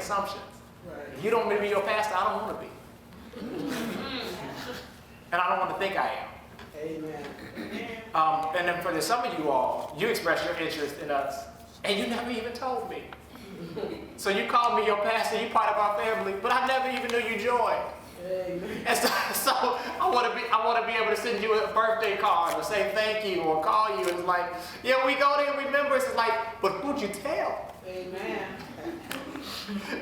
assumptions. Right. If you don't want me to be your pastor, I don't want to be. And I don't want to think I am. Amen. And then for some of you all, you expressed your interest in us, and you never even told me. So you called me your pastor, you part of our family, but I never even knew you joined. Amen. And so I want to be able to send you a birthday card or say thank you or call you. It's like, yeah, we go there and remember. It's like, but who'd you tell? Amen.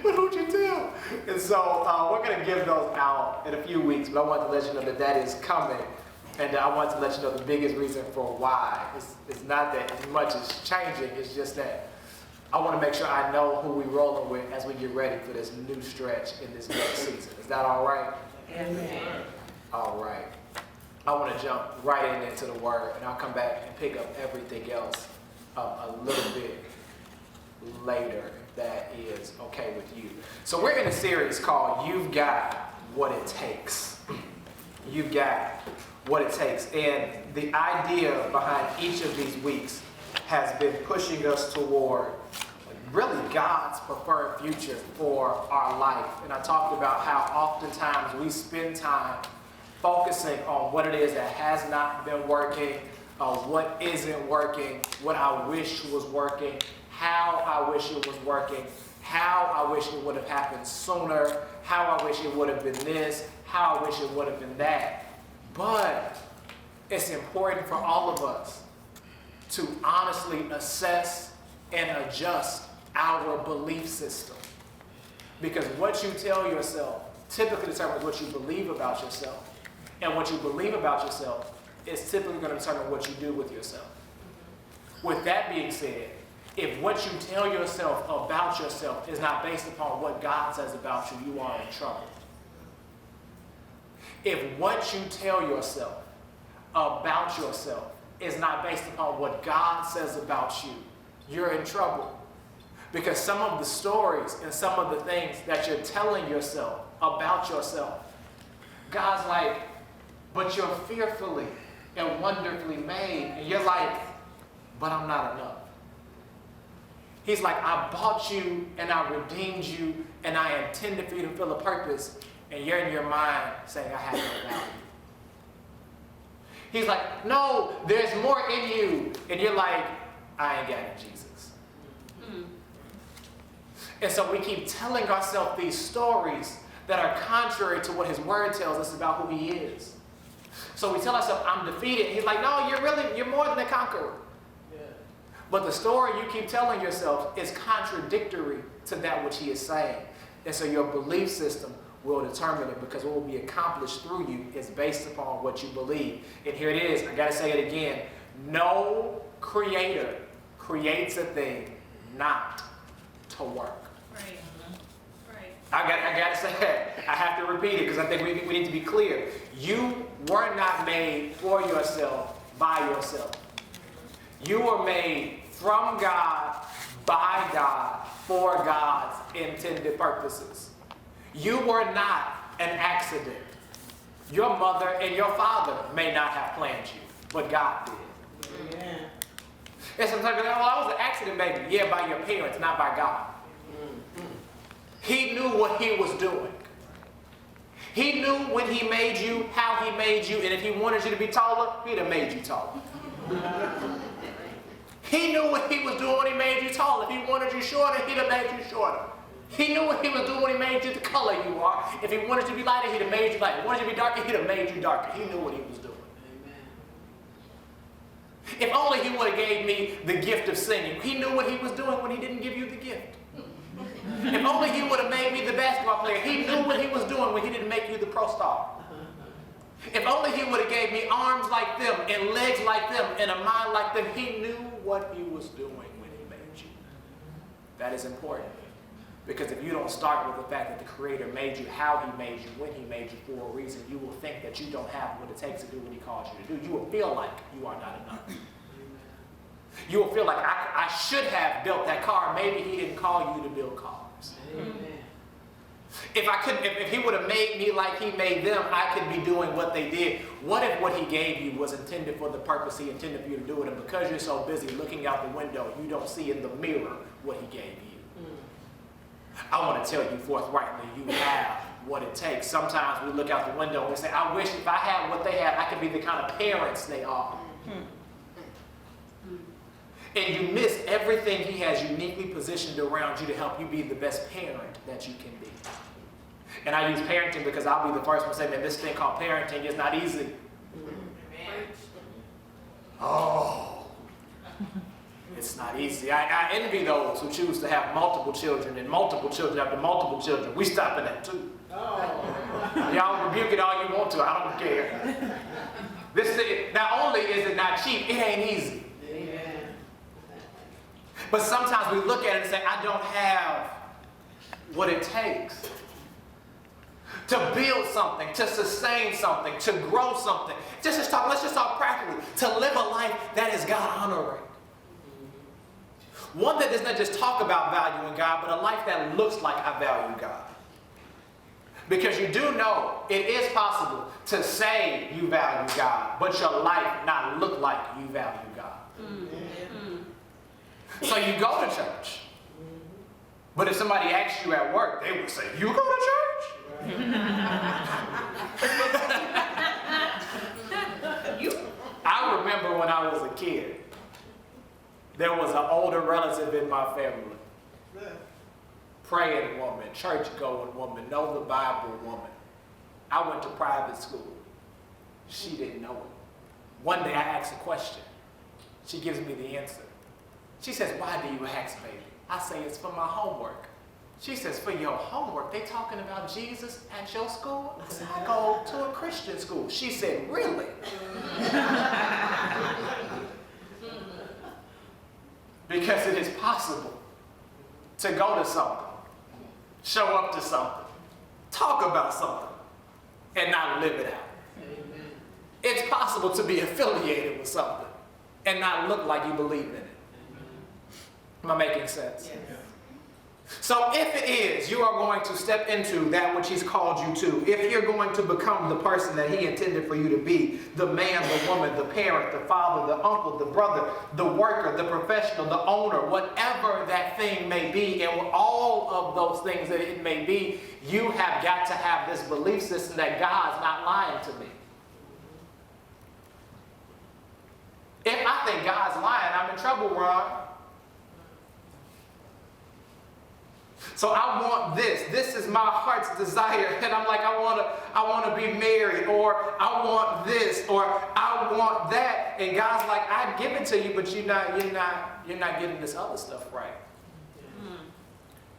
But who'd you tell? And so we're going to give those out in a few weeks, but I want to let you know that that is coming. And I want to let you know the biggest reason for why. It's not that much is changing. It's just that I want to make sure I know who we're rolling with as we get ready for this new stretch in this next season. Is that all right? Amen. All right. I want to jump right into the word, and I'll come back and pick up everything else a little bit later, if that is okay with you. So we're in a series called You've Got What It Takes. You've Got What It Takes. And the idea behind each of these weeks has been pushing us toward really God's preferred future for our life. And I talked about how oftentimes we spend time focusing on what it is that has not been working, what isn't working, what I wish was working, how I wish it was working, how I wish it would have happened sooner, how I wish it would have been this, how I wish it would have been that. But it's important for all of us to honestly assess and adjust our belief system. Because what you tell yourself typically determines what you believe about yourself. And what you believe about yourself is typically going to determine what you do with yourself. With that being said, if what you tell yourself about yourself is not based upon what God says about you, you are in trouble. If what you tell yourself about yourself is not based upon what God says about you, you're in trouble. Because some of the stories and some of the things that you're telling yourself about yourself, God's like, but you're fearfully and wonderfully made. And you're like, but I'm not enough. He's like, I bought you and I redeemed you and I intended for you to fulfill a purpose. And you're in your mind saying, I have no value. He's like, no, there's more in you. And you're like, I ain't got it, Jesus. And so we keep telling ourselves these stories that are contrary to what his word tells us about who he is. So we tell ourselves, I'm defeated. He's like, no, you're more than a conqueror. Yeah. But the story you keep telling yourself is contradictory to that which he is saying. And so your belief system will determine it, because what will be accomplished through you is based upon what you believe. And here it is. I got to say it again. No creator creates a thing not to work. Right. Right. I got to say that. I have to repeat it because I think we need to be clear. You were not made for yourself, by yourself. You were made from God, by God, for God's intended purposes. You were not an accident. Your mother and your father may not have planned you, but God did. Amen. And sometimes you're like, well, I was an accident, baby. Yeah, by your parents, not by God. He knew what he was doing. He knew when he made you, how he made you, and if he wanted you to be taller, he'd have made you taller. He knew what he was doing when he made you taller. If he wanted you shorter, he'd have made you shorter. He knew what he was doing when he made you the color you are. If he wanted you to be lighter, he'd have made you lighter. If he wanted you to be darker, he'd have made you darker. He knew what he was doing. If only he would have gave me the gift of singing. He knew what he was doing when he didn't give you the gift. If only he would have made me the basketball player. He knew what he was doing when he didn't make you the pro star. If only he would have gave me arms like them and legs like them and a mind like them. He knew what he was doing when he made you. That is important. Because if you don't start with the fact that the Creator made you, how he made you, when he made you for a reason, you will think that you don't have what it takes to do what he called you to do. You will feel like you are not enough. You will feel like I should have built that car. Maybe he didn't call you to build cars. Amen. If he would have made me like he made them, I could be doing what they did. What if what he gave you was intended for the purpose he intended for you to do it, and because you're so busy looking out the window, you don't see in the mirror what he gave you? I want to tell you forthrightly, you have what it takes. Sometimes we look out the window and we say, I wish if I had what they had, I could be the kind of parents they are. And you miss everything he has uniquely positioned around you to help you be the best parent that you can be. And I use parenting because I'll be the first one to say, man, this thing called parenting is not easy. Oh, it's not easy. I envy those who choose to have multiple children and multiple children after multiple children. We stopping that too. Y'all rebuke it all you want to. I don't care. Not only is it not cheap, it ain't easy. But sometimes we look at it and say, I don't have what it takes to build something, to sustain something, to grow something. Let's just talk practically, to live a life that is God honoring. One that does not just talk about valuing God, but a life that looks like I value God. Because you do know it is possible to say you value God, but your life not look like you value God. So you go to church. But if somebody asks you at work, they would say, you go to church? I remember when I was a kid, there was an older relative in my family. Praying woman, church-going woman, know the Bible woman. I went to private school. She didn't know it. One day I asked a question. She gives me the answer. She says, why do you ask, baby? I say, it's for my homework. She says, for your homework, they talking about Jesus at your school? I said, I go to a Christian school. She said, really? Because it is possible to go to something, show up to something, talk about something, and not live it out. Amen. It's possible to be affiliated with something and not look like you believe in it. Am I making sense? Yes. So if it is, you are going to step into that which he's called you to. If you're going to become the person that he intended for you to be, the man, the woman, the parent, the father, the uncle, the brother, the worker, the professional, the owner, whatever that thing may be, and all of those things that it may be, you have got to have this belief system that God's not lying to me. If I think God's lying, I'm in trouble, Ron. So I want this. This is my heart's desire. And I'm like, I want to be married, or I want this, or I want that. And God's like, I'd give it to you, but you're not getting this other stuff right.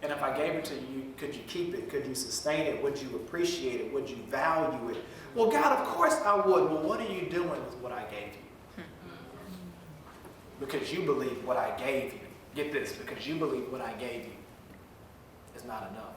And if I gave it to you, could you keep it? Could you sustain it? Would you appreciate it? Would you value it? Well, God, of course I would. Well, what are you doing with what I gave you? Because you believe what I gave you. Get this, because you believe what I gave you is not enough.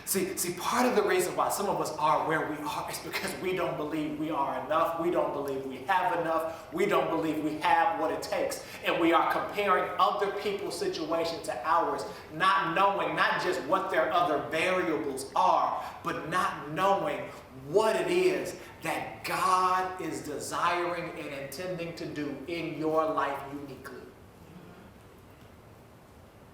See, part of the reason why some of us are where we are is because we don't believe we are enough. We don't believe we have enough. We don't believe we have what it takes. And we are comparing other people's situation to ours, not knowing not just what their other variables are, but not knowing what it is that God is desiring and intending to do in your life uniquely.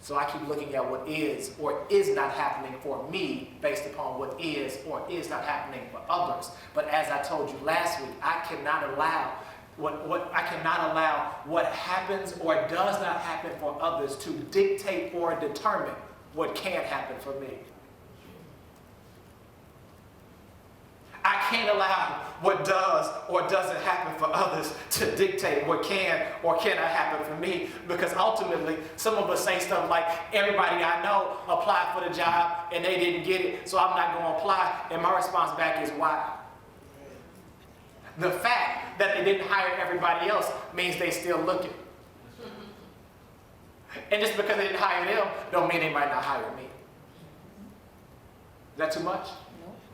So I keep looking at what is or is not happening for me based upon what is or is not happening for others. But as I told you last week, I cannot allow what happens or does not happen for others to dictate or determine what can happen for me. I can't allow what does or doesn't happen for others to dictate what can or cannot happen for me, because ultimately some of us say stuff like, everybody I know applied for the job and they didn't get it, so I'm not going to apply. And my response back is, why? The fact that they didn't hire everybody else means they still looking. And just because they didn't hire them don't mean they might not hire me. Is that too much?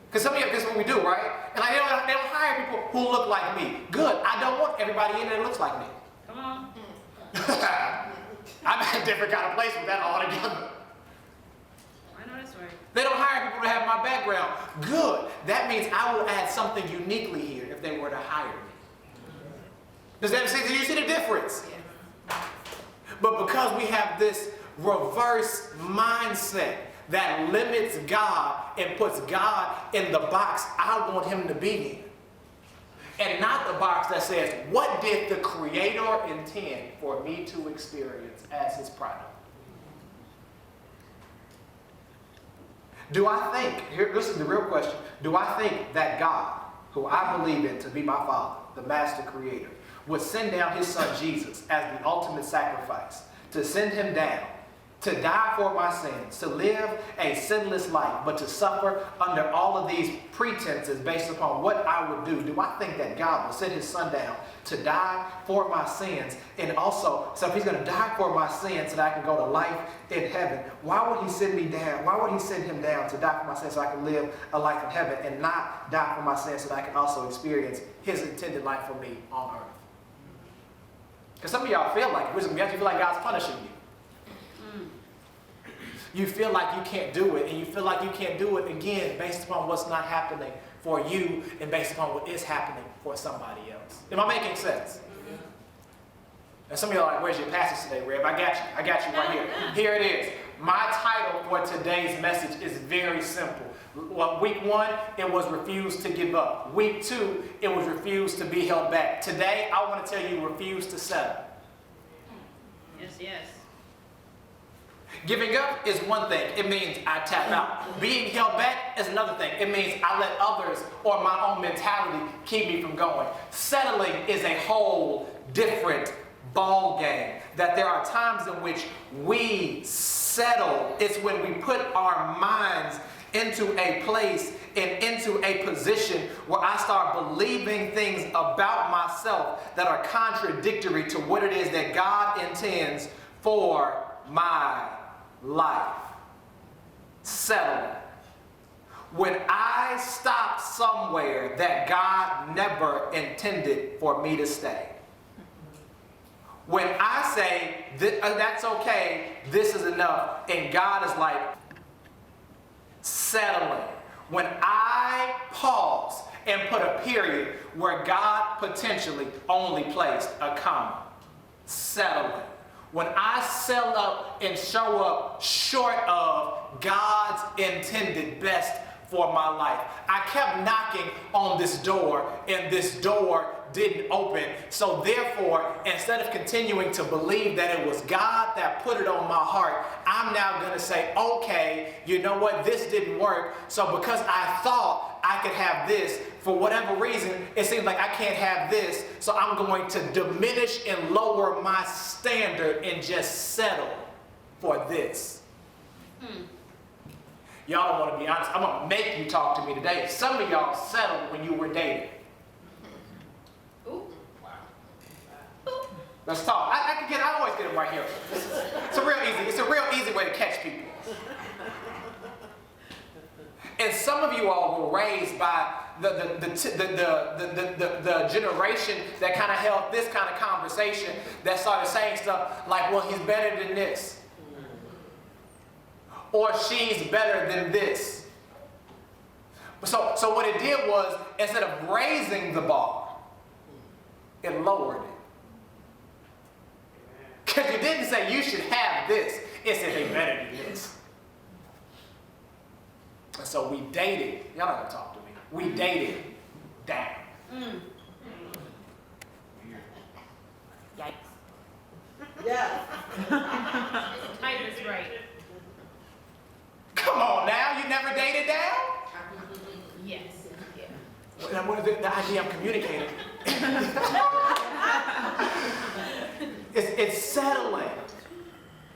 Because some of you, this is what we do, right? And they don't hire people who look like me. Good. I don't want everybody in there that looks like me. Come on. I'm in a different kind of place with that altogether. I know that's right. They don't hire people to have my background. Good. That means I will add something uniquely here if they were to hire me. Does that make sense? Do you see the difference? Yeah. But because we have this reverse mindset that limits God and puts God in the box I want him to be in. And not the box that says, what did the Creator intend for me to experience as his product? Do I think, here, this is the real question, do I think that God, who I believe in to be my Father, the Master Creator, would send down his Son Jesus as the ultimate sacrifice, to send him down, to die for my sins, to live a sinless life, but to suffer under all of these pretenses based upon what I would do? Do I think that God will send his Son down to die for my sins? And also, so if he's going to die for my sins so that I can go to life in heaven, why would he send me down? Why would he send him down to die for my sins so I can live a life in heaven and not die for my sins so that I can also experience his intended life for me on earth? Because some of y'all feel like, you feel like God's punishing you. You feel like you can't do it, and you feel like you can't do it again based upon what's not happening for you and based upon what is happening for somebody else. Am I making sense? And some of y'all are like, where's your passage today, Reb? I got you right here. Here it is. My title for today's message is very simple. Well, week 1, it was refuse to give up. Week 2, it was refuse to be held back. Today, I want to tell you, refuse to settle. Yes, yes. Giving up is one thing. It means I tap out. Being held back is another thing. It means I let others or my own mentality keep me from going. Settling is a whole different ball game. That there are times in which we settle. It's when we put our minds into a place and into a position where I start believing things about myself that are contradictory to what it is that God intends for my life. Settling. When I stop somewhere that God never intended for me to stay. When I say, that's okay, this is enough, and God is like, settling. When I pause and put a period where God potentially only placed a comma. Settling. When I sell up and show up short of God's intended best for my life. I kept knocking on this door and this door didn't open. So therefore, instead of continuing to believe that it was God that put it on my heart, I'm now going to say, okay, you know what? This didn't work. So because I thought I could have this, for whatever reason, it seems like I can't have this. So I'm going to diminish and lower my standard and just settle for this. Y'all don't want to be honest. I'm going to make you talk to me today. Some of y'all settled when you were dating. Ooh. Let's talk. I always get it right here. It's a real easy way to catch people. And some of you all were raised by the generation that kind of held this kind of conversation that started saying stuff like, well, he's better than this. Or she's better than this. So what it did was, instead of raising the bar, it lowered it. Because you didn't say you should have this. It said they better than this. And so we dated. Y'all not gonna talk to me. We dated down. Yikes. Yeah. Type is right. Come on now, you never dated down? Yes. Yeah. Well, what is the idea I'm communicating? It's settling.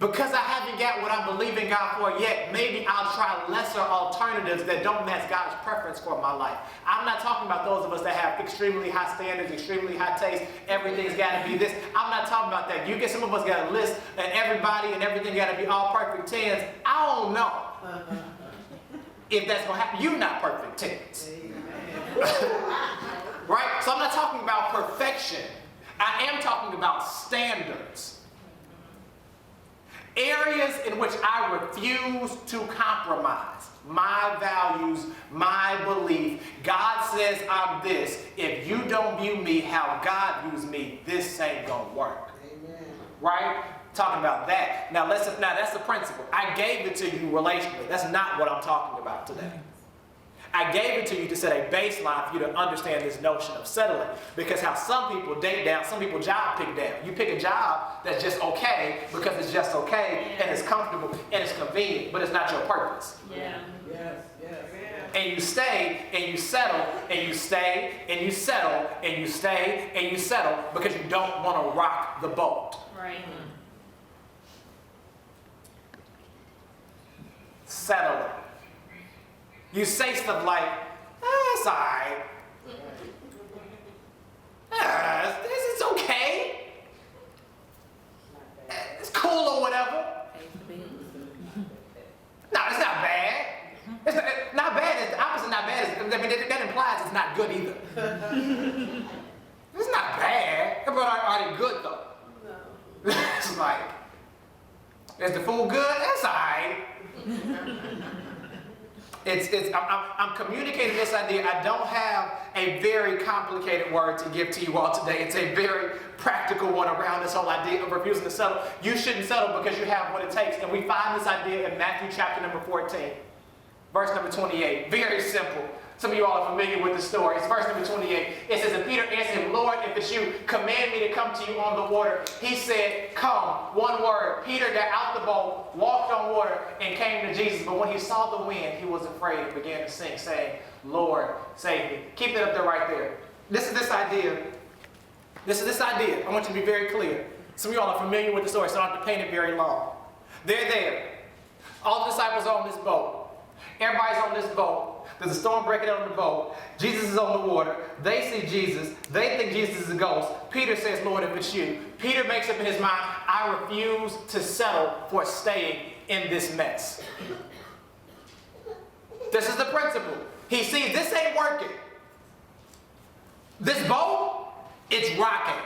Because I haven't got what I'm believing God for yet, maybe I'll try lesser alternatives that don't match God's preference for my life. I'm not talking about those of us that have extremely high standards, extremely high taste, everything's got to be this. I'm not talking about that. You get some of us got a list and everybody and everything got to be all perfect tens. I don't know if that's going to happen. You're not perfect tens. Right? So I'm not talking about perfection. I am talking about standards. Areas in which I refuse to compromise my values, my belief. God says I'm this. If you don't view me how God views me, this ain't gonna work. Amen. Right? talking about that. Now that's the principle. I gave it to you relationally. That's not what I'm talking about today. I gave it to you to set a baseline for you to understand this notion of settling. Because how some people date down, some people job pick down. You pick a job that's just okay because it's just okay and it's comfortable and it's convenient, but it's not your purpose. Yeah. Yes, yes. And you stay and you settle and you stay and you settle and you stay and you settle because you don't want to rock the boat. Right. Settling. You say stuff like, it's all right. This is okay. It's cool or whatever. No, it's not bad. It's not bad. It's the opposite. Not bad. I mean, that implies it's not good either. It's not bad. But are they good though? No. It's like, is the food good? That's all right. I'm communicating this idea. I don't have a very complicated word to give to you all today. It's a very practical one around this whole idea of refusing to settle. You shouldn't settle because you have what it takes. And we find this idea in Matthew chapter number 14, verse number 28. Very simple. Some of you all are familiar with the story. It's verse number 28. It says, and Peter answered him, Lord, if it's you, command me to come to you on the water. He said, come. One word. Peter got out the boat, walked on water, and came to Jesus. But when he saw the wind, he was afraid and began to sink, saying, Lord, save me. Keep it up there right there. This is this idea. I want you to be very clear. Some of you all are familiar with the story, so I don't have to paint it very long. They're there. All the disciples are on this boat. Everybody's on this boat. There's a storm breaking out on the boat. Jesus is on the water. They see Jesus. They think Jesus is a ghost. Peter says, Lord, if it's you. Peter makes up in his mind, I refuse to settle for staying in this mess. This is the principle. He sees this ain't working. This boat, it's rocking.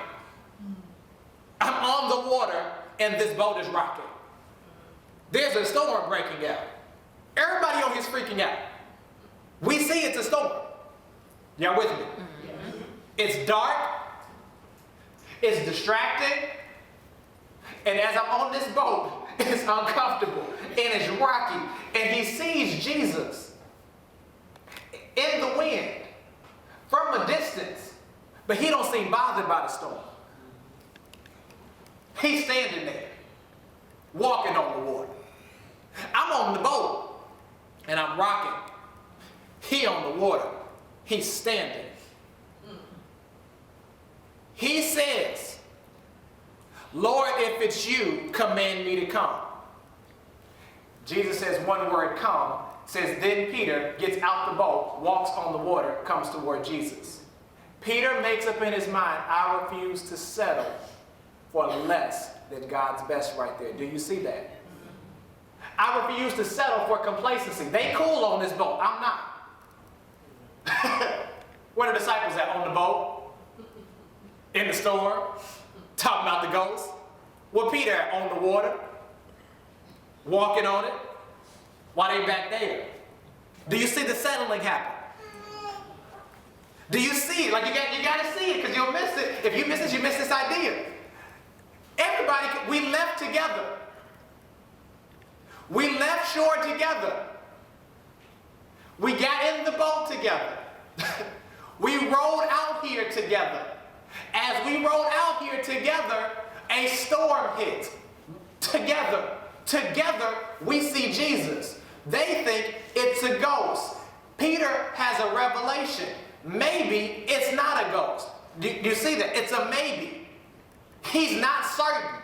I'm on the water and this boat is rocking. There's a storm breaking out. Everybody on here is freaking out. We see it's a storm. Y'all with me? Mm-hmm. It's dark. It's distracting. And as I'm on this boat, it's uncomfortable. And it's rocky. And he sees Jesus in the wind from a distance. But he don't seem bothered by the storm. He's standing there, walking on the water. I'm on the boat. And I'm rocking. He on the water. He's standing. He says, Lord, if it's you, command me to come. Jesus says one word, come. Says, then Peter gets out the boat, walks on the water, comes toward Jesus. Peter makes up in his mind, I refuse to settle for less than God's best right there. Do you see that? I refuse to settle for complacency. They cool on this boat. I'm not. Where are the disciples at? On the boat? In the storm? Talking about the ghost? Where Peter at? On the water? Walking on it? Why they back there? Do you see the settling happen? Do you see it? Like you got to see it because you'll miss it. If you miss it, you miss this idea. Everybody, we left together. We left shore together. We got in the boat together. We rode out here together. As we rode out here together, a storm hit. Together, we see Jesus. They think it's a ghost. Peter has a revelation. Maybe it's not a ghost. Do you see that? It's a maybe. He's not certain.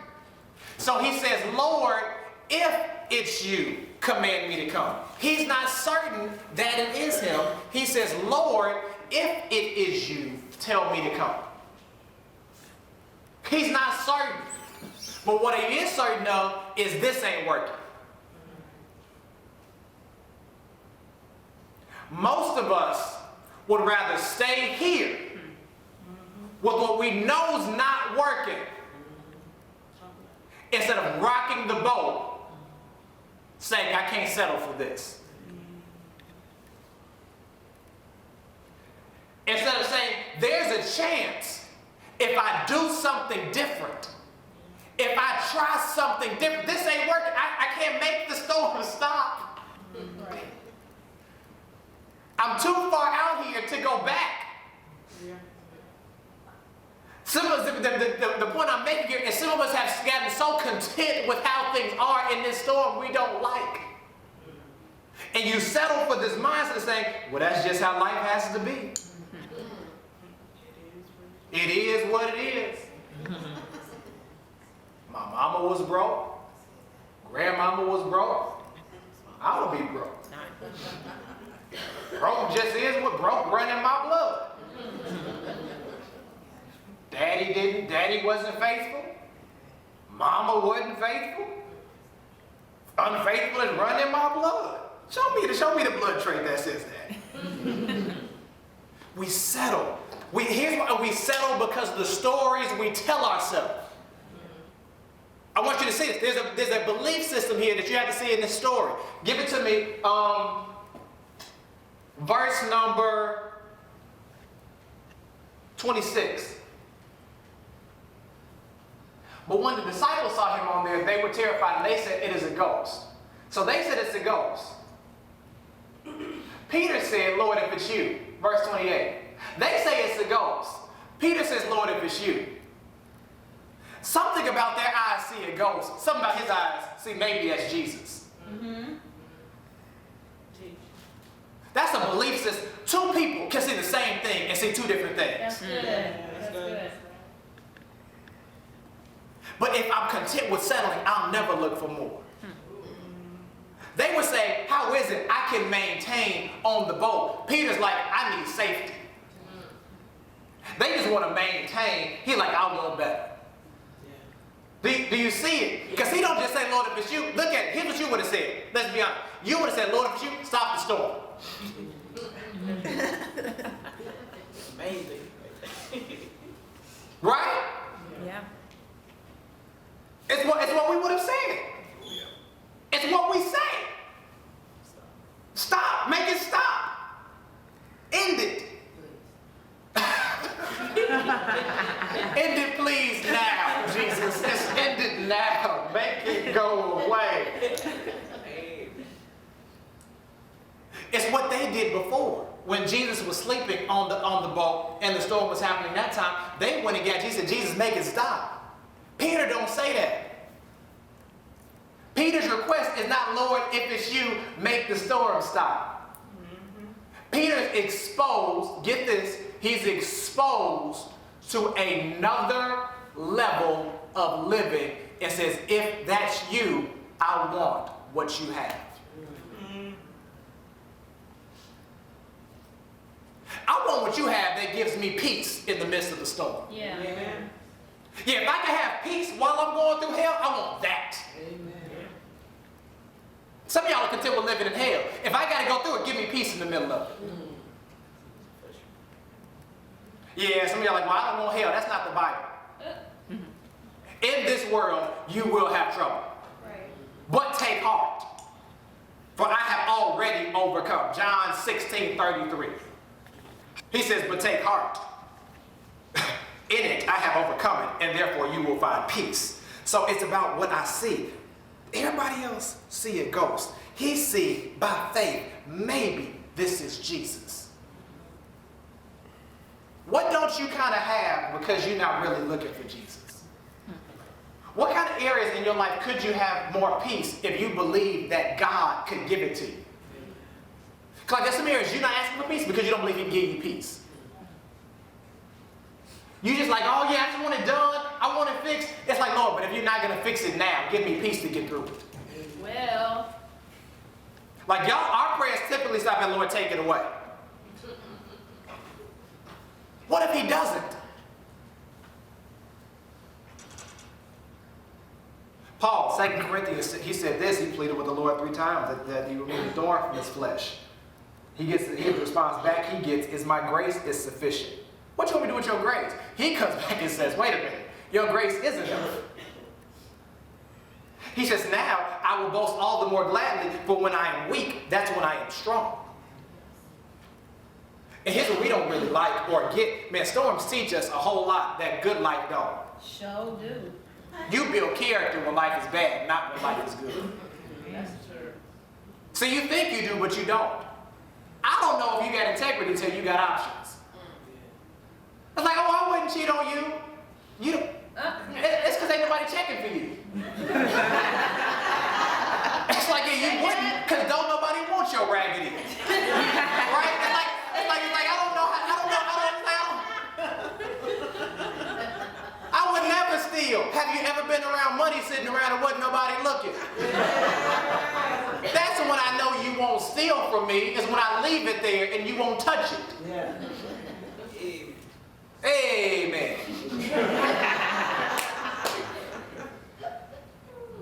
So he says, Lord, if it's you, command me to come. He's not certain that it is him. He says, Lord, if it is you, tell me to come. He's not certain. But what he is certain of is this ain't working. Most of us would rather stay here with what we know is not working instead of rocking the boat saying, I can't settle for this. Instead of saying, there's a chance if I do something different, If I try something different, this ain't working. I can't make the storm stop. Right. I'm too far out here to go back. Yeah. Some of us, the point I'm making here is some of us have gotten so content with how things are in this storm we don't like. And you settle for this mindset of saying, well, that's just how life has to be. It is what it is. My mama was broke. Grandmama was broke. I will be broke. Broke just is what broke run in my blood. Daddy wasn't faithful. Mama wasn't faithful. Unfaithfulness run in my blood. Show me the blood trait that says that. We settle. Here's why we settle, because of the stories we tell ourselves. I want you to see this. There's a belief system here that you have to see in this story. Give it to me. Verse number 26. But when the disciples saw him on there, they were terrified, and they said, it is a ghost. So they said it's a ghost. Peter said, Lord, if it's you. Verse 28. They say it's a ghost. Peter says, Lord, if it's you. Something about their eyes see a ghost. Something about his eyes see maybe that's Jesus. Mm-hmm. That's a belief system. Two people can see the same thing and see two different things. That's good. That's good. But if I'm content with settling, I'll never look for more. They would say, how is it I can maintain on the boat? Peter's like, I need safety. They just want to maintain. He's like, I want better. Do you see it? Because he don't just say, Lord, if it's you. Look at it. Here's what you would have said. Let's be honest. You would have said, Lord, if it's you, stop the storm. Amazing. Right? Yeah. It's what we would have said. It's what we say. Stop. Make it stop. End it. End it, please, now, Jesus. Just end it now. Make it go away. It's what they did before. When Jesus was sleeping on the boat and the storm was happening that time, they went and got Jesus. Jesus, make it stop. Peter don't say that. Peter's request is not, Lord, if it's you, make the storm stop. Peter's exposed, get this, he's exposed to another level of living and says, if that's you, I want what you have. I want what you have that gives me peace in the midst of the storm. Yeah. Amen. Yeah, if I can have peace while I'm going through hell, I want that. Amen. Some of y'all are content with living in hell. If I got to go through it, give me peace in the middle of it. Yeah, some of y'all are like, well, I don't want hell. That's not the Bible. In this world, you will have trouble. Right. But take heart, for I have already overcome. John 16:33. He says, but take heart. In it, I have overcome it, and therefore you will find peace. So it's about what I see. Everybody else see a ghost. He see, by faith, maybe this is Jesus. What don't you kind of have because you're not really looking for Jesus? What kind of areas in your life could you have more peace if you believe that God could give it to you? Because like there's some areas you're not asking for peace because you don't believe he can give you peace. You just like, oh yeah, I just want it done. I want it fixed. It's like, Lord, but if you're not going to fix it now, give me peace to get through it. Well. Like y'all, our prayers typically stop at, Lord, take it away. What if he doesn't? Paul, 2 Corinthians, he said this, he pleaded with the Lord 3 times that he removed the thorn from his flesh. His response back he gets is, my grace is sufficient. What you want me to do with your grace? He comes back and says, wait a minute, your grace isn't enough. He says, now I will boast all the more gladly, for when I am weak, that's when I am strong. And here's what we don't really like or get. Man, storms teach us a whole lot that good life don't. Sure do. You build character when life is bad, not when life is good. That's true. So you think you do, but you don't. I don't know if you got integrity until you got options. It's like, oh, I wouldn't cheat on you. You don't. It's because ain't nobody checking for you. It's like, yeah, you wouldn't, because don't nobody want your raggedy. Right? It's like, I don't know. I would never steal. Have you ever been around money sitting around and wasn't nobody looking? That's when I know you won't steal from me, is when I leave it there and you won't touch it. Yeah. Amen.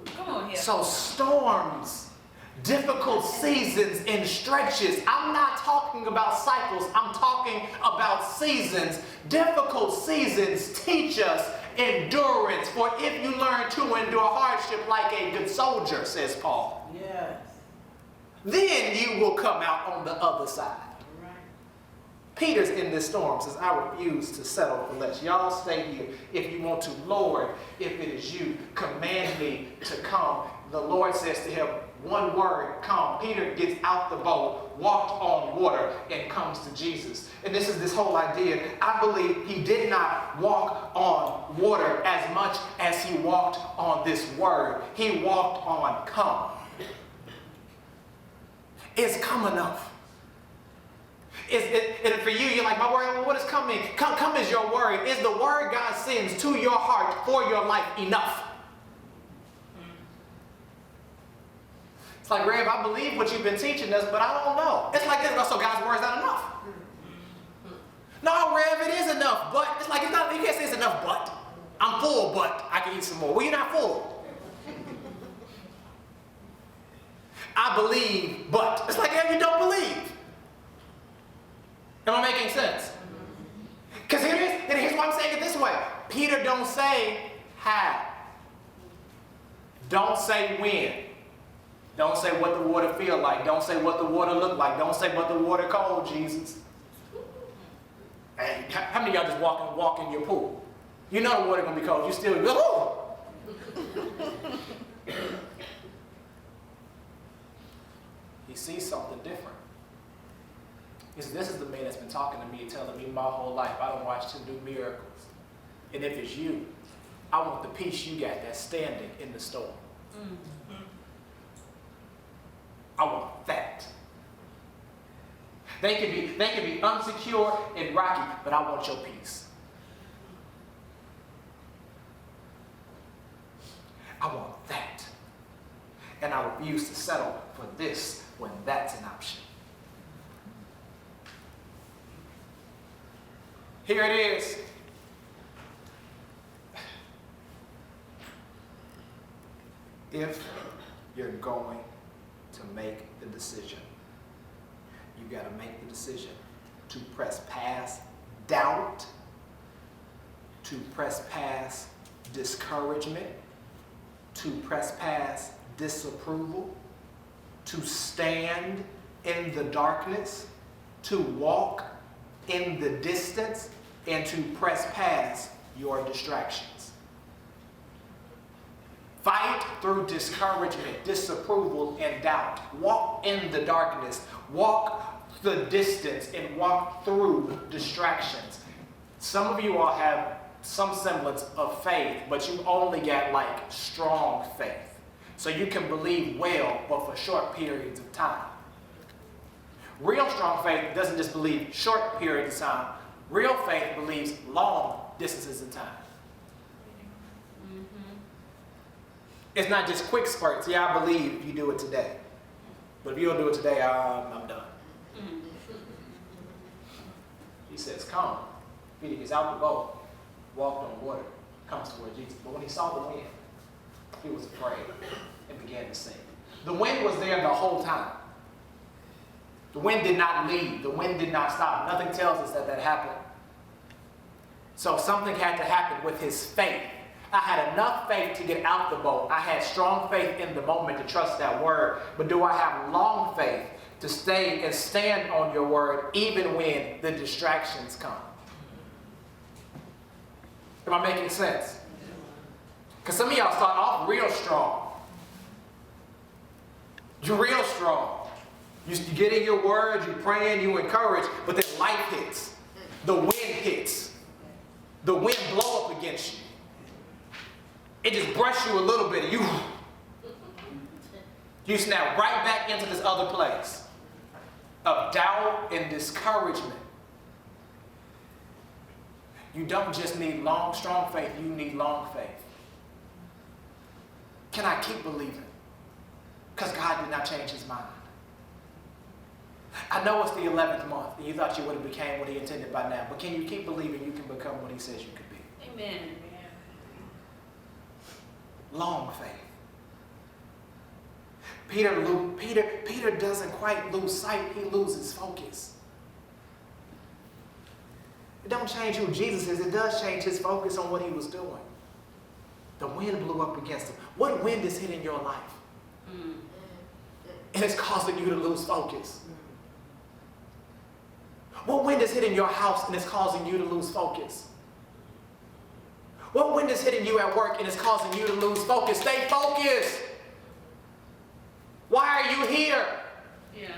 Come on here. So storms, difficult seasons and stretches. I'm not talking about cycles. I'm talking about seasons. Difficult seasons teach us endurance. For if you learn to endure hardship like a good soldier, says Paul, Yes. then you will come out on the other side. Right. Peter's in this storm, says, I refuse to settle for less. Y'all stay here if you want to. Lord, if it is you, command me to come. The Lord says to him, one word, come. Peter gets out the boat, walked on water, and comes to Jesus. And this is this whole idea. I believe he did not walk on water as much as he walked on this word. He walked on come. Is come enough? And for you, you're like, my word, well, what does come mean? Come is your word. Is the word God sends to your heart for your life enough? It's like, Rev, I believe what you've been teaching us, but I don't know. It's like this, so God's word's not enough. No, Rev, it is enough, but it's like, it's not, you can't say it's enough, but. I'm full, but I can eat some more. Well, you're not full. I believe, but. It's like, yeah, you don't believe. Am I making sense? Because here's why I'm saying it this way. Peter don't say how. Don't say when. Don't say what the water feel like. Don't say what the water look like. Don't say what the water cold, Jesus. Hey, how many of y'all just walk in your pool? You know the water gonna be cold. You still go. He sees something different. He says, this is the man that's been talking to me and telling me my whole life. I don't watch him do miracles. And if it's you, I want the peace you got that's standing in the storm. I want that. They can be unsecure and rocky, but I want your peace. I want that. And I refuse to settle for this when that's an option. Here it is. If you're going to make the decision, you got to make the decision to press past doubt, to press past discouragement, to press past disapproval, to stand in the darkness, to walk in the distance, and to press past your distractions. Fight through discouragement, disapproval, and doubt. Walk in the darkness. Walk the distance and walk through distractions. Some of you all have some semblance of faith, but you only got like strong faith. So you can believe well, but for short periods of time. Real strong faith doesn't just believe short periods of time. Real faith believes long distances of time. It's not just quick spurts. Yeah, I believe you do it today. But if you don't do it today, I'm done. He says, come. Peter gets out the boat, walked on water, comes toward Jesus. But when he saw the wind, he was afraid and began to sink. The wind was there the whole time. The wind did not leave. The wind did not stop. Nothing tells us that happened. So something had to happen with his faith. I had enough faith to get out the boat. I had strong faith in the moment to trust that word. But do I have long faith to stay and stand on your word even when the distractions come? Am I making sense? Because some of y'all start off real strong. You're real strong. You get in your word, you praying, you encourage, but then life hits. The wind hits. The wind blow up against you. It just brushes you a little bit. You snap right back into this other place of doubt and discouragement. You don't just need long, strong faith. You need long faith. Can I keep believing? Because God did not change his mind. I know it's the 11th month, and you thought you would have became what he intended by now, but can you keep believing you can become what he says you could be? Amen. Long faith. Peter doesn't quite lose sight, he loses focus. It don't change who Jesus is, it does change his focus on what he was doing. The wind blew up against him. What wind is hitting your life? And it's causing you to lose focus. What wind is hitting your house and it's causing you to lose focus? What wind is hitting you at work and it's causing you to lose focus? Stay focused. Why are you here? Yeah.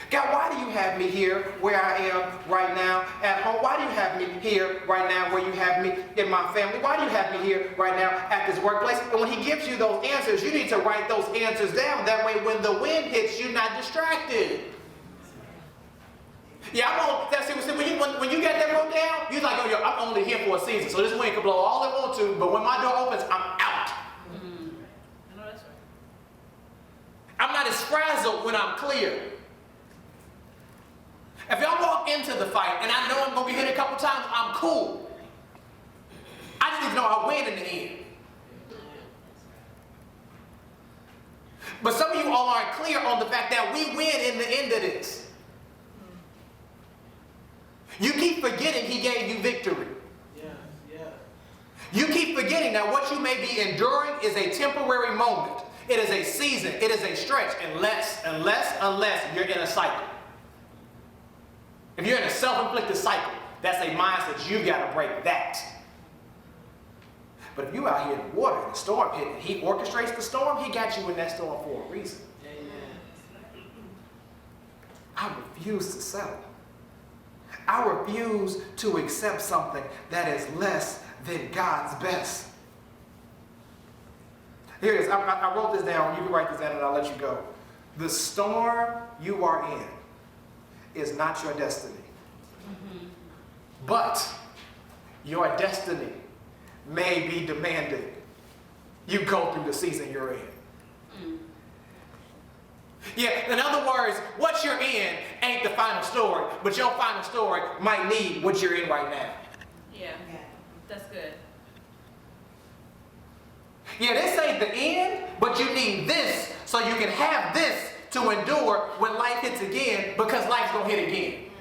God, why do you have me here where I am right now at home? Why do you have me here right now where you have me in my family? Why do you have me here right now at this workplace? And when he gives you those answers, you need to write those answers down. That way when the wind hits, you're not distracted. Yeah, when you get that wrote down, you're like, oh, yo, I'm only here for a season. So this wind can blow all it wants to, but when my door opens, I'm out. Mm-hmm. I know that's right. I'm not as frazzled when I'm clear. If y'all walk into the fight and I know I'm going to get hit a couple times, I'm cool. I just need to know I win in the end. But some of you all aren't clear on the fact that we win in the end of this. You keep forgetting he gave you victory. You keep forgetting that what you may be enduring is a temporary moment. It is a season. It is a stretch. Unless you're in a cycle. If you're in a self-inflicted cycle, that's a mindset. You've got to break that. But if you out here in the water, in the storm pit, and he orchestrates the storm, he got you in that storm for a reason. I refuse to settle. I refuse to accept something that is less than God's best. Here it is. I wrote this down. You can write this down and I'll let you go. The storm you are in is not your destiny. Mm-hmm. But your destiny may be demanding you go through the season you're in. Yeah, in other words, what you're in ain't the final story, but your final story might need what you're in right now. Yeah. That's good. Yeah, this ain't the end, but you need this so you can have this to endure when life hits again, because life's gonna hit again.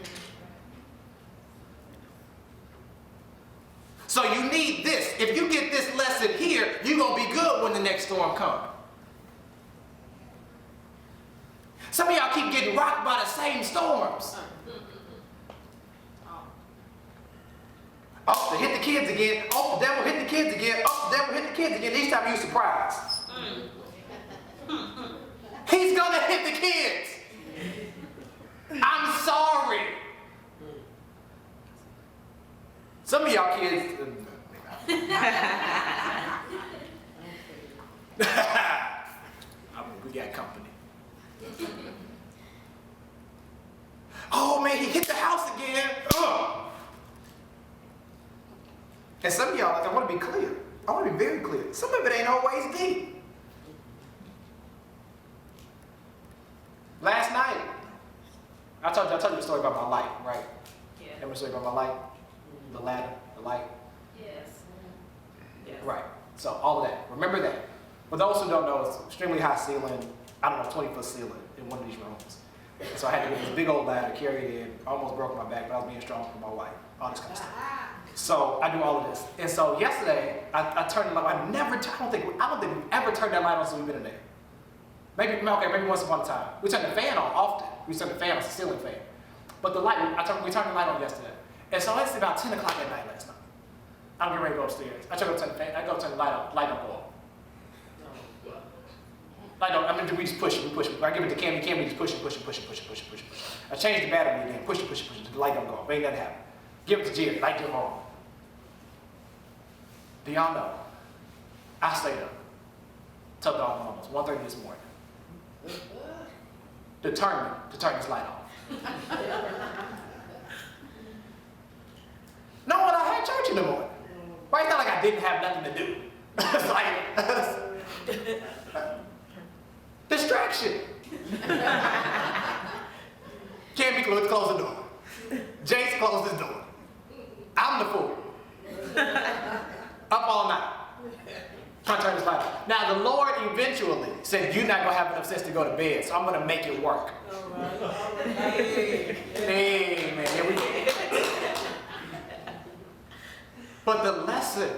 So you need this. If you get this lesson here, you're gonna be good when the next storm comes. Some of y'all keep getting rocked by the same storms. Oh, they hit the kids again. Oh, the devil hit the kids again. Oh, the devil hit the kids again. Each time you're surprised. He's gonna hit the kids. I'm sorry. Some of y'all kids. We got company. Oh man, he hit the house again. Ugh. And some of y'all, I want to be clear. I want to be very clear. Some of it ain't always deep. Last night, I told you the story about my light, right? Yeah. Remember the story about my light? The ladder, the light? Yes. Yes. Right. So all of that. Remember that. For those who don't know, it's extremely high ceiling, I don't know, 20-foot ceiling in one of these rooms. And so I had to get this big old ladder, carry it in, almost broke my back, but I was being strong for my wife, all this kind of stuff. So I do all of this. And so yesterday, I turned the light. I don't think we've ever turned that light on since we've been in there. Maybe once upon a time. We turn the fan on often. We turn the fan on, it's a ceiling fan. But the light, we turned the light on yesterday. And so it's about 10 o'clock at night last night. I'm getting ready to go upstairs. I try to go turn the fan. I go turn the light on. Light don't go off. Light don't. I mean, we just push it. We push it. I give it to Cammy. Cammy just push it. I change the battery again. Push it. The light don't go off. Ain't nothing happen. Give it to Jerry. Light don't go on. Do y'all know? I stayed up till dawn almost 1:30 this morning, determined to turn this light off. No, when I had church in the morning. Right? It's not like I didn't have nothing to do. It's like distraction. Can't be close the door. Jace closed his door. I'm the fool. Up all night. Trying to turn this light on. Now the Lord eventually said, you're not going to have enough sense to go to bed, so I'm going to make it work. Amen. Here we go. But the lesson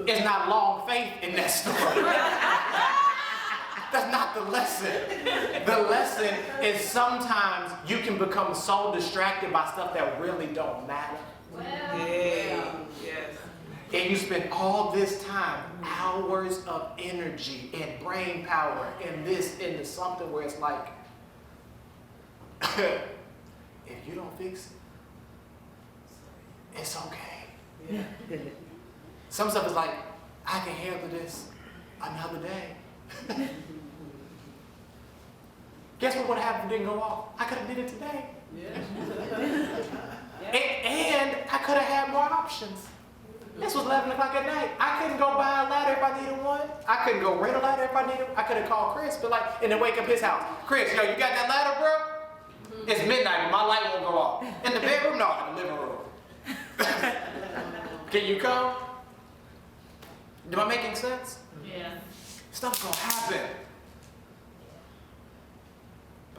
is not long faith in that story. That's not the lesson. The lesson is sometimes you can become so distracted by stuff that really don't matter. Well, Yes. And you spend all this time, hours of energy and brain power in this, into something where it's like, if you don't fix it, it's okay. Yeah. Some stuff is like, I can handle this another day. Guess what would have happened if it didn't go off? I could have did it today. Yeah. And I could have had more options. This was 11 o'clock at night. I couldn't go buy a ladder if I needed one. I couldn't go rent a ladder if I needed one. I could have called Chris, but like, and then wake up his house. Chris, yo, you got that ladder, bro? It's midnight, but my light won't go off. In the bedroom? No, in the living room. Can you come? Am I making sense? yeah. Stuff's gonna happen.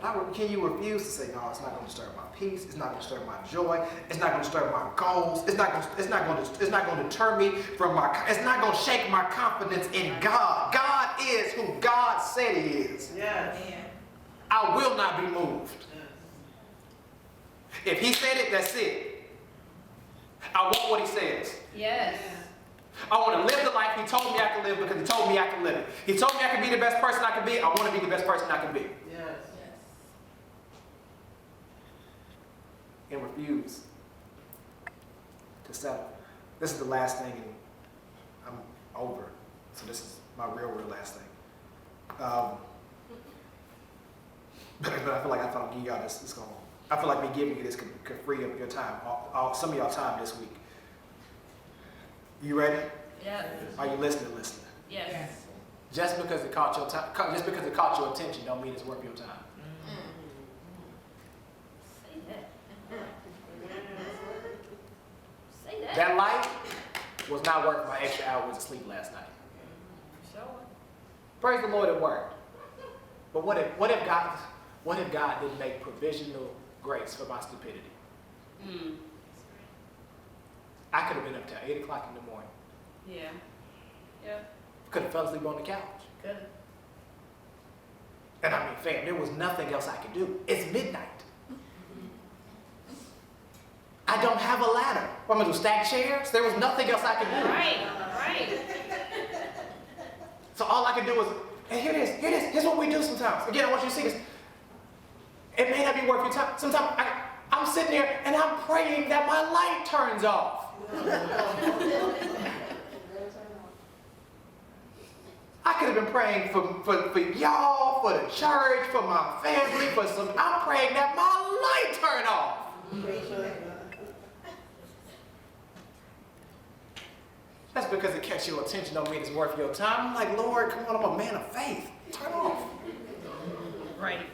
But can you refuse to say, no, it's not gonna disturb my peace, it's not gonna disturb my joy, it's not gonna disturb my goals, it's not gonna deter me from it's not gonna shake my confidence in God. God is who God said He is. Yes. I will not be moved. If He said it, that's it. I want what He says. Yes. I want to live the life He told me I can live because He told me I can live it. He told me I can be the best person I can be. I want to be the best person I can be. Yes. And refuse to settle. This is the last thing, and I'm over. So this is my real last thing. But I feel like I'm giving y'all this. I feel like me giving you this could free up your time, some of y'all time this week. You ready? Yeah. Are you listening? Yes. Just because it caught your time, just because it caught your attention, don't mean it's worth your time. Say that. Say that. That light was not worth my extra hours of sleep last night. Sure. Praise the Lord, it worked. But what if God didn't make provisional grace for my stupidity? Mm. I could have been up till 8 o'clock in the morning. Yeah. Yeah. Could have fell asleep on the couch. Good. And I mean, fam, there was nothing else I could do. It's midnight. I don't have a ladder. What am I going to do, stack chairs? There was nothing else I could do. Right. So all I could do was, and here it is. Here's what we do sometimes. Again, I want you to see this. It may not be worth your time. Sometimes I'm sitting there and I'm praying that my light turns off. I could have been praying for y'all, for the church, for my family, I'm praying that my light turn off. That's because it catch your attention, don't mean it's worth your time. I'm like, Lord, come on, I'm a man of faith. Turn off. Right.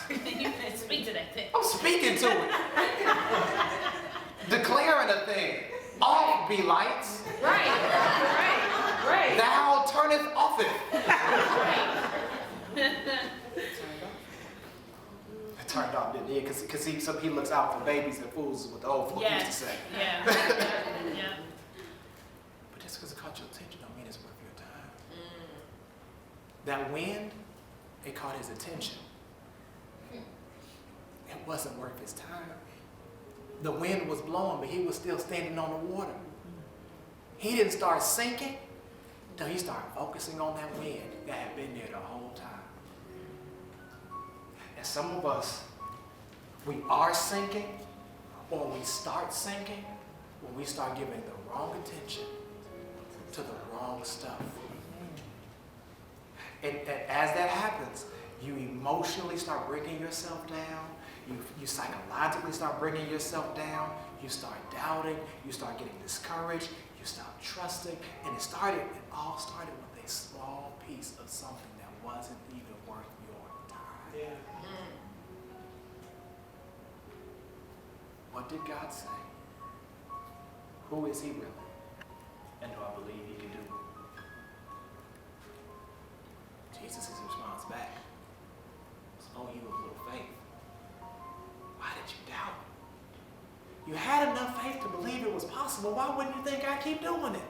You can speak to that thing. I'm speaking to it. Declaring a thing. Off be lights. Right. Thou turneth off it. It turned off, didn't it? Because he looks out for babies and fools, is what the old folks used to say. Yeah. But just because it caught your attention don't mean it's worth your time. That wind, it caught his attention. It wasn't worth his time. The wind was blowing, but he was still standing on the water. He didn't start sinking until he started focusing on that wind that had been there the whole time. And some of us, we are sinking, or we start sinking when we start giving the wrong attention to the wrong stuff. And as that happens, you emotionally start bringing yourself down. You psychologically start bringing yourself down. You start doubting. You start getting discouraged. You start trusting. And it all started with a small piece of something that wasn't even worth your time. Yeah. What did God say? Who is he really? And do I believe he can do it? Jesus' response back was, "Oh, you of little faith. Why did you doubt? You had enough faith to believe it was possible. Why wouldn't you think I'd keep doing it?"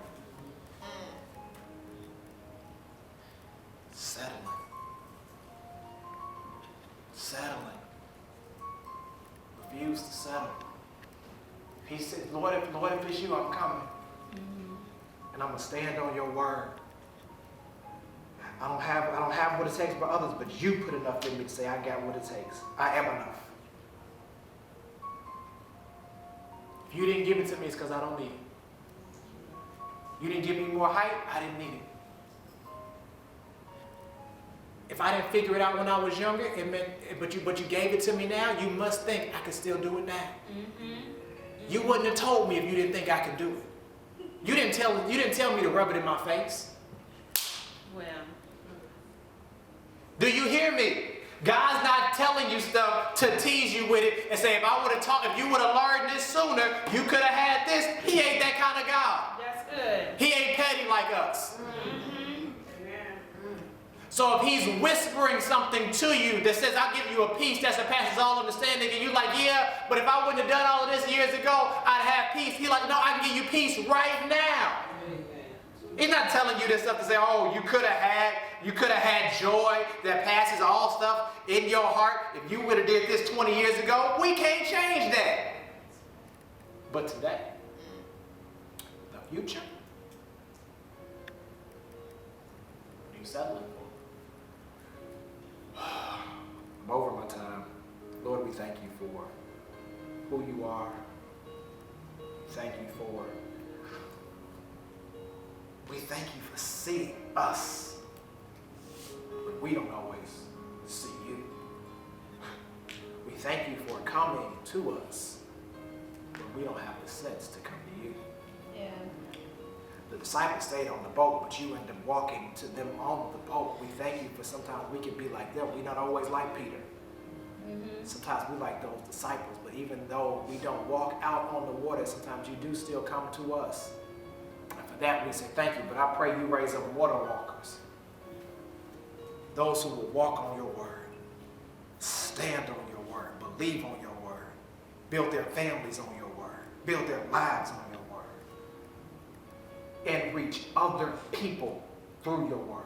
Settling. Refuse to settle. He said, Lord, if it's you, I'm coming. And I'm going to stand on your word. I don't have what it takes for others, but you put enough in me to say I got what it takes. I am enough. If you didn't give it to me, it's because I don't need it. You didn't give me more height, I didn't need it. If I didn't figure it out when I was younger, it meant, but you gave it to me now, you must think I can still do it now. You wouldn't have told me if you didn't think I could do it. You didn't tell me to rub it in my face. Well. Do you hear me? God's not telling you stuff to tease you with it and say, if you would have learned this sooner, you could have had this. He ain't that kind of God. That's good. He ain't petty like us. So if he's whispering something to you that says, I'll give you a peace that surpasses all understanding, and you're like, yeah, but if I wouldn't have done all of this years ago, I'd have peace. He's like, no, I can give you peace right now. He's not telling you this stuff to say, oh, you could have had joy that passes all stuff in your heart. If you would have did this 20 years ago, we can't change that. But today, the future, what are you settling for? I'm over my time. Lord, we thank you for who you are. Thank you for seeing us when we don't always see you. We thank you for coming to us when we don't have the sense to come to you. Yeah. The disciples stayed on the boat, but you ended up walking to them on the boat. We thank you for sometimes we can be like them. We're not always like Peter. Sometimes we like those disciples, but even though we don't walk out on the water, sometimes you do still come to us. And for that we say thank you, but I pray you raise up water walkers. Those who will walk on your word, stand on your word, believe on your word, build their families on your word, build their lives on your word, and reach other people through your word.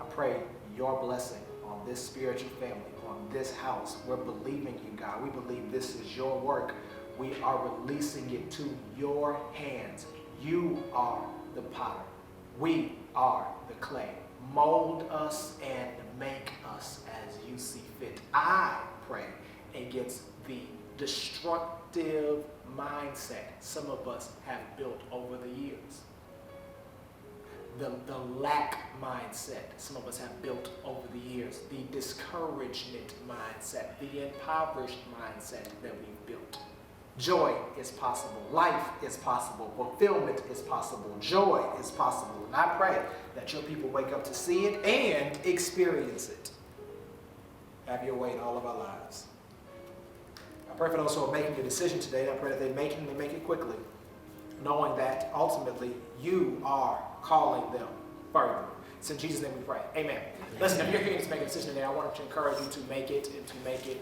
I pray your blessing on this spiritual family, on this house. We're believing you, God. We believe this is your work. We are releasing it to your hands. You are the potter. We are the clay. Mold us and make us as you see fit. I pray against the destructive mindset some of us have built over the years. The lack mindset some of us have built over the years. The discouragement mindset. The impoverished mindset that we've built. Joy is possible. Life is possible. Fulfillment is possible. Joy is possible. And I pray that your people wake up to see it and experience it. Have your way in all of our lives. I pray for those who are making a decision today. I pray that they make it quickly, knowing that ultimately you are calling them further. It's in Jesus' name we pray. Amen. Listen, if you're here to make a decision today, I want to encourage you to make it and to make it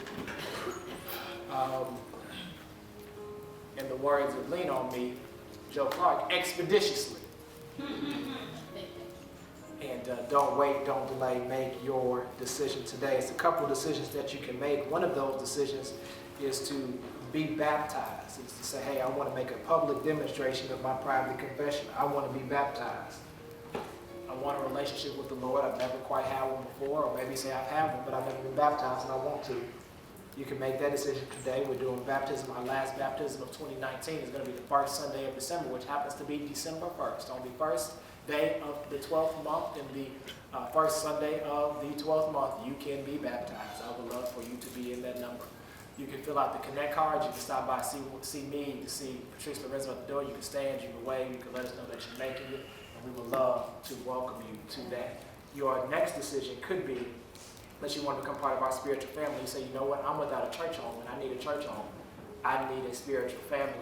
in the words of Lean On Me, Joe Clark, expeditiously. And don't wait, don't delay, make your decision today. It's a couple of decisions that you can make. One of those decisions is to be baptized is to say, hey, I want to make a public demonstration of my private confession. I want to be baptized. I want a relationship with the Lord. I've never quite had one before, or maybe say I've had one, but I've never been baptized and I want to. You can make that decision today. We're doing baptism. Our last baptism of 2019 is going to be the first Sunday of December, which happens to be December 1st. On the first day of the 12th month and the first Sunday of the 12th month, you can be baptized. I would love for you to be in that number. You can fill out the Connect card. You can stop by, see me, you can see Patrice Lorenzo at the door. You can stand, you can wave, you can let us know that you're making it, and we would love to welcome you to that. Your next decision could be, unless you want to become part of our spiritual family, you say, you know what, I'm without a church home, and I need a church home. I need a spiritual family.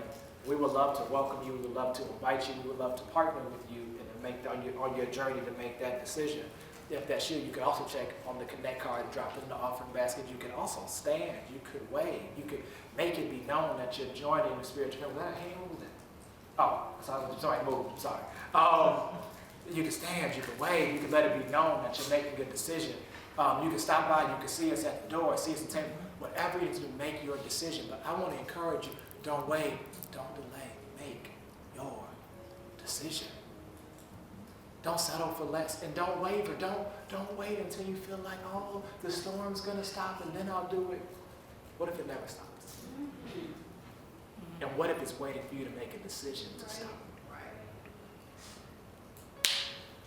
We would love to welcome you. We would love to invite you. We would love to partner with you and make on your journey to make that decision. If that's you, you can also check on the Connect card and drop it in the offering basket. You can also stand. You could wave. You could make it be known that you're joining the spiritual family. Hey, what was that? Oh, sorry, move. Sorry. You can stand. You can wave. You can let it be known that you're making a decision. You can stop by. You can see us at the door. See us at the table. Whatever it is, you make your decision. But I want to encourage you. Don't wait. Don't delay. Make your decision. Don't settle for less, and don't waver. Don't wait until you feel like, oh, the storm's gonna stop and then I'll do it. What if it never stops? And what if it's waiting for you to make a decision to stop?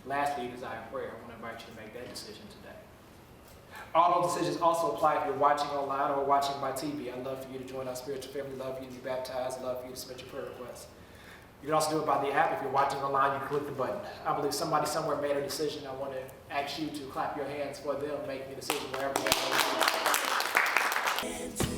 Lastly, you desire prayer. I want to invite you to make that decision today. All those decisions also apply if you're watching online or watching by TV. I'd love for you to join our spiritual family. Love for you to be baptized. Love for you to submit your prayer requests. You can also do it by the app. If you're watching online, you can click the button. I believe somebody somewhere made a decision. I want to ask you to clap your hands for them making a decision wherever they are.